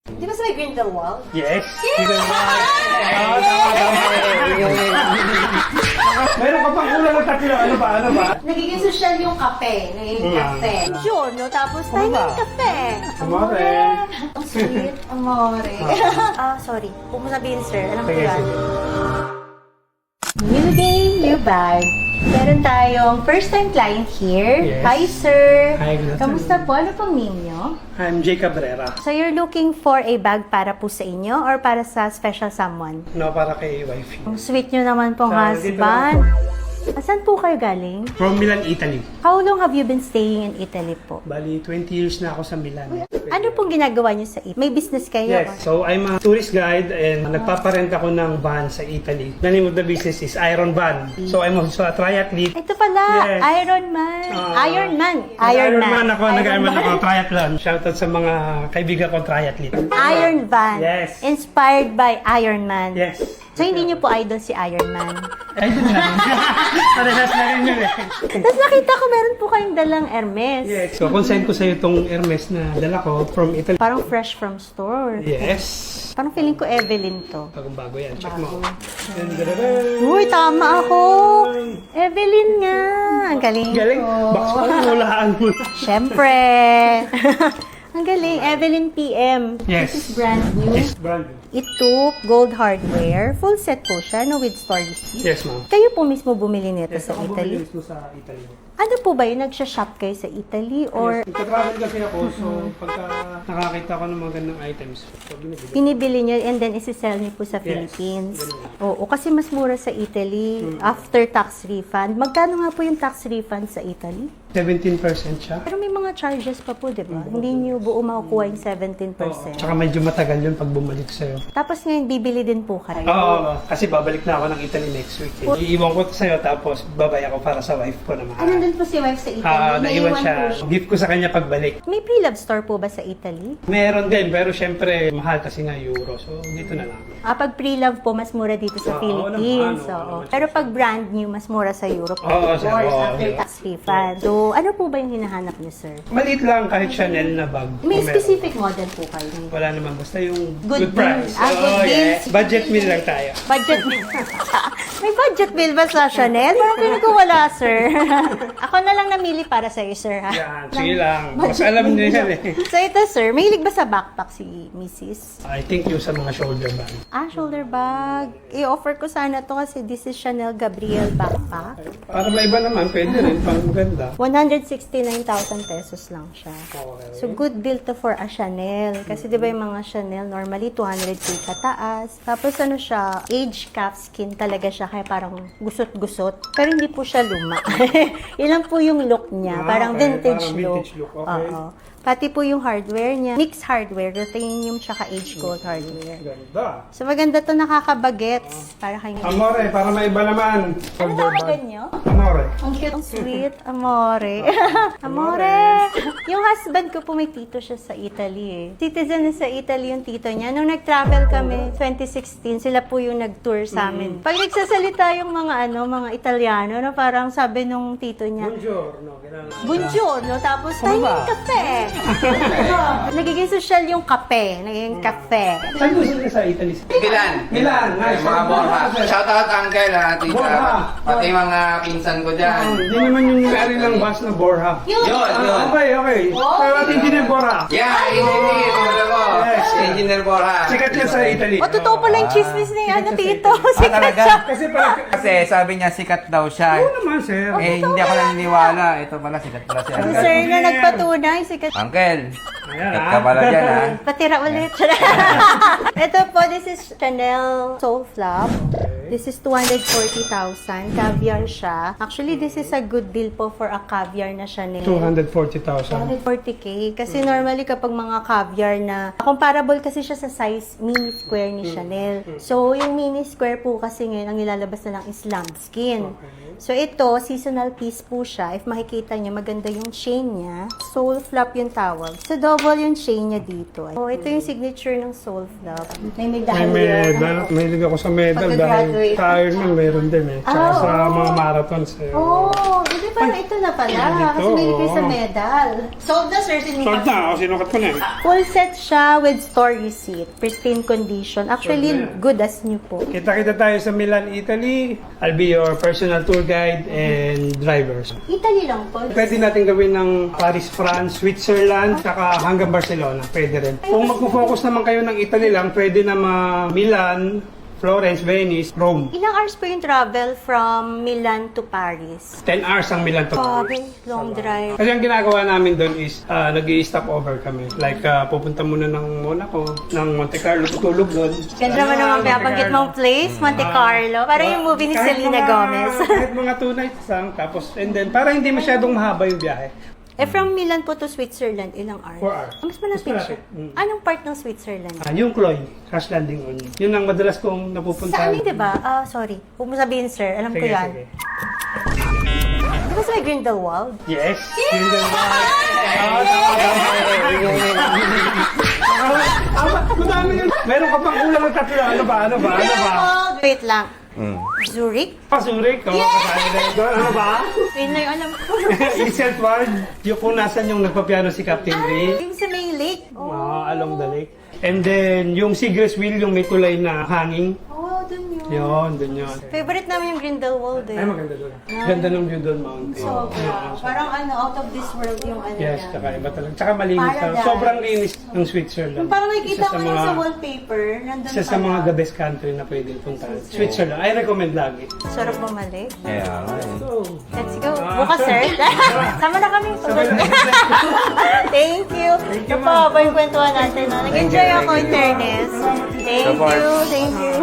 Di ba sa may Grindelwald? Yes. Meron ka pang ulan ng tatlo. Ano ba? Nagiging social yung kape. Nagiging kape. Giorno, tapos tayo ng kape. Amore. Ang sweet, amore. Sorry. Kung mo sabihin, sir, alam ko Sige, yan. sige. New day, new bag. Meron tayong first-time client here. Yes. Hi, sir. Hi, good afternoon. Kamusta po? Ano pong name nyo? I'm Jay Cabrera. So, you're looking for a bag para po sa inyo or para sa special someone? No, para kay wifey. Ang sweet nyo naman pong Sa- dito lang husband. Asan po kayo galing? From Milan, Italy. How long have you been staying in Italy po? Bali, 20 years na ako sa Milan. Ano pong ginagawa nyo sa Italy? May business kayo? Yes, so I'm a tourist guide and nagpaparent ako ng van sa Italy. The name of the business is Iron Van. So I'm also a triathlete. Ito pala, Yes. Ironman. Ironman. Ironman ako, nag-Ironman ako, triathlon. Shoutout sa mga kaibigan ko triathlete. Iron Van. Yes. Inspired by Ironman. Yes. So, hindi nyo po idol si Ironman. Ay, dun na rin. Parehas na rin yun eh. Tapos nakita ko meron po kayong dalang Hermes. Yes. So, consent ko sa'yo itong Hermes na dala ko from Italy. Parang fresh from store. Yes. Parang feeling ko Evelyn to. Bagong bago yan. Check mo. Uy, tama ako! Evelyn nga! Ang galing Galing. ko. Box pa lang, hulaan mo. Siyempre! Ang galing, Evelyn PM. Yes. This is brand new. Yes, brand new. Ito, gold hardware. Full set po siya, no, with store receipt. Yes, ma'am. Kayo po mismo bumili nito Yes, sa ako Italy? bumili mismo sa Italy. Ano po ba yun? Nagsha-shop kayo sa Italy? Or Yes, nagka-travel kasi ako, so pagka nakakita ko ng mga gandang items, so binibili. pinibili nyo and then isi-sell nyo po sa Philippines? ganun. Oo, kasi mas mura sa Italy after tax refund. Magkano nga po yung tax refund sa Italy? 17% siya. Pero may mga charges pa po, di ba? Hindi nyo buo makukuha yung 17%. Tsaka medyo matagal yun pag bumalik sa'yo. Tapos ngayon, bibili din po kayo. Oo, kasi babalik na ako ng Italy next week. Iiwan ko sa'yo, tapos babay ako para sa wife ko naman. Nandun po si wife sa Italy. Naiwan siya. po siya. Gift ko sa kanya pagbalik. May pre-love store po ba sa Italy? Meron din, pero syempre mahal kasi nga euro. So, dito na lang. Pag pre-love po, mas mura dito sa Oo, Philippines. naman, Oo. naman. Pero pag brand new, mas mura sa Europe. Oo, Of sir. course, Oo, after yeah. tax refund. So, ano po ba yung hinahanap niyo, sir? Maliit lang kahit Chanel na bag. May Kung meron. specific model po kayo. Wala naman, basta yung Good good, price. deal. Good deals. Budget meal lang tayo. Budget bill. May budget bill ba sa Chanel? Parang feeling ko wala, sir. Ako na lang namili para sa iyo, sir. Ha? Yan, sige lang. Mas alam niyo yan eh. So ito, sir, mahilig ba sa backpack si Mrs.? I think yung sa mga shoulder bag. Shoulder bag. I-offer ko sana to kasi this is Chanel Gabriel backpack. Para may iba naman, pwede rin. Pang maganda. 169,000 pesos lang siya. Okay. So, good deal to for a Chanel. Kasi di ba yung mga Chanel, normally 200k kataas. Tapos ano siya, age calfskin talaga siya, kaya parang gusot-gusot. Pero hindi po siya luma. Ilan po yung look niya. Parang okay. vintage Parang look. vintage look, okay. Oo. Pati po yung hardware niya. Mixed hardware, titanium tsaka age gold hardware. Ganda. So, maganda to, nakakabagets. Para kayong... Amore, para may iba naman. Ano tawagan niyo? Amore. Ang cute, ang sweet. Amore. Amore. Yung husband ko po may tito siya sa Italy eh. Citizen na sa Italy yung tito niya. Nung nag-travel kami, 2016, sila po yung nag-tour sa amin. Pag nagsasalita yung mga mga Italiano, parang sabi nung tito niya, Buongiorno. Kailangan. Buongiorno, tapos tayo ng kape. Nagiging social yung kape. Nagiging kape. Saan gusto niya sa Italy? Milan. Milan, nice. Mga Borja. Shoutout uncle ha, tita. Borja. Pati mga pinsan ko dyan. Hindi naman yung may lang bus na Borja. Yun, yun. Okay, okay. Pero at hindi na Borja. Yeah, engineer. Wala ko. Yes. Engineer Borja. Sikat niya sa Italy. O, totoo pala yung chismis ni tito. Sikat talaga? siya. Kasi pala, Kasi sabi niya sikat daw siya. oo naman sir. Hindi ako naniniwala. Ito pala, sikat pala siya. Si sir na nagpatunay, sikat. Uncle, Ayan, sikat ka pala dyan ha. Patira ulit. Ito po, this is Chanel Soul Flop. This is 240,000. Caviar siya. Actually, this is a good deal po for a caviar na Chanel. 240,000. 240k. Kasi normally kapag mga caviar na, comparable kasi siya sa size mini square ni Chanel. So, yung mini square po kasi ngayon, ang nilalabas na lang is lambskin. So, ito, seasonal piece po siya. If makikita niyo, maganda yung chain niya. Soul Flop yung tawag. So, double yung chain niya dito. Oh, ito yung signature ng Soul Flop. May May medallion. medal. Mahilig ako sa medal dahil Pagka-graduate. sa Ironman meron din eh. Tsaka Ah, sa oo. mga marathons eh. Oh, Hindi, parang ito na pala. Ito, Kasi may kayo sa oo. medal. Sold na, sir. Sold na. O, sinukat ko na eh. Full set siya with store receipt. Pristine condition. Actually, Sold na. good as new po. Kita-kita tayo sa Milan, Italy. I'll be your personal tour guide and drivers. Italy lang po. Pwede natin gawin ng Paris, France, Switzerland, saka hanggang Barcelona. Pwede rin. Kung magpo-focus naman kayo ng Italy lang, pwede na Milan, Florence, Venice, Rome. Ilang hours po yung travel from Milan to Paris? 10 hours ang Milan to Grabe, long drive. Kasi ang ginagawa namin doon is nag-i-stop over kami. Like, pupunta muna ng Monaco, ng Monte Carlo, tutulog doon. Ganda mo naman pinabanggit mong place, Monte Carlo. Parang yung movie ni Kahit Selena mga- Gomez. Kahit mga 2 nights lang. Tapos, and then, para hindi masyadong mahaba yung biyahe. Eh, from Milan po to Switzerland, ilang hours? 4 hours. Ah, mas malapit Mas siya. malapit. Anong part ng Switzerland? Yung Cloy, crash landing on. Yun ang madalas kong Sa napupuntahan. amin, di ba? Sorry. Huwag mo sabihin, sir. Alam ko Sige, yan. sige. Di ba sa may Grindelwald? Yes. Yun din. Madami yun. Meron ka pang kulang ng tatlo. Ano ba? Wait lang. Zurich? Pasurik. Kasali na yun doon. Ano ba? Wait lang, alam ko. Isel Ward. Yung kung nasan yung nagpapiano si Captain Ray. Yung sa may lake? Along the lake. And then, yung Sigris Wheel, yung may tulay na hanging. Oh, dun yun. Dun yun. Favorite namin yung Grindelwald eh. Ay, maganda doon. Ganda ng view doon, mountain. Sobra. Parang out of this world yung Yes, niya. tsaka iba talaga. Tsaka malinis. Paradise. Sobrang linis ng Switzerland. Yung parang nakikita Isa ko sa lang mga- sa wallpaper, nandun Isa sa pala. mga the best country na pwedeng puntahan. Switzerland. I recommend lagi. Sarap bumalik. Kaya nga eh. Let's go. Bukas, sir. Sama na kami. Thank you. Ito po, pa yung kwentuhan natin. Nag-enjoy ako in fairness. Thank Support. you. Thank you.